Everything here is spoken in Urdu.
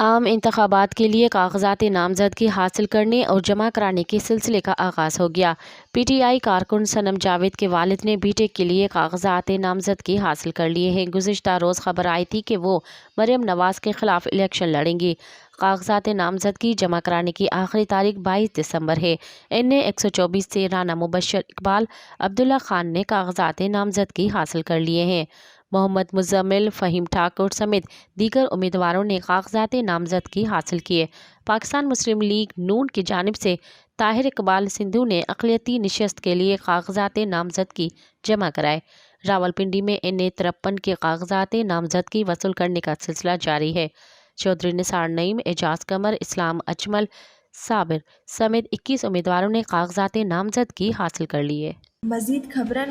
عام انتخابات کے لیے کاغذات نامزدگی حاصل کرنے اور جمع کرانے کے سلسلے کا آغاز ہو گیا۔ پی ٹی آئی کارکن صنم جاوید کے والد نے بی ٹیک کے لیے کاغذات نامزدگی حاصل کر لیے ہیں۔ گزشتہ روز خبر آئی تھی کہ وہ مریم نواز کے خلاف الیکشن لڑیں گی۔ کاغذات نامزدگی جمع کرانے کی آخری تاریخ 22 دسمبر ہے۔ ان نے 124 سے رانا مبشر اقبال عبداللہ خان نے کاغذات نامزدگی حاصل کر لیے ہیں۔ محمد مزمل، فہیم ٹھاکر سمیت دیگر امیدواروں نے کاغذات نامزدگی حاصل کیے۔ پاکستان مسلم لیگ نون کی جانب سے طاہر اقبال سندھو نے اقلیتی نشست کے لیے کاغذات نامزدگی جمع کرائے۔ راولپنڈی میں ان 53 کے کاغذات نامزدگی وصول کرنے کا سلسلہ جاری ہے۔ چودھری نثار نعیم، اعجاز قمر، اسلام اجمل صابر سمیت 21 امیدواروں نے کاغذات نامزدگی حاصل کر لیے۔ مزید خبرن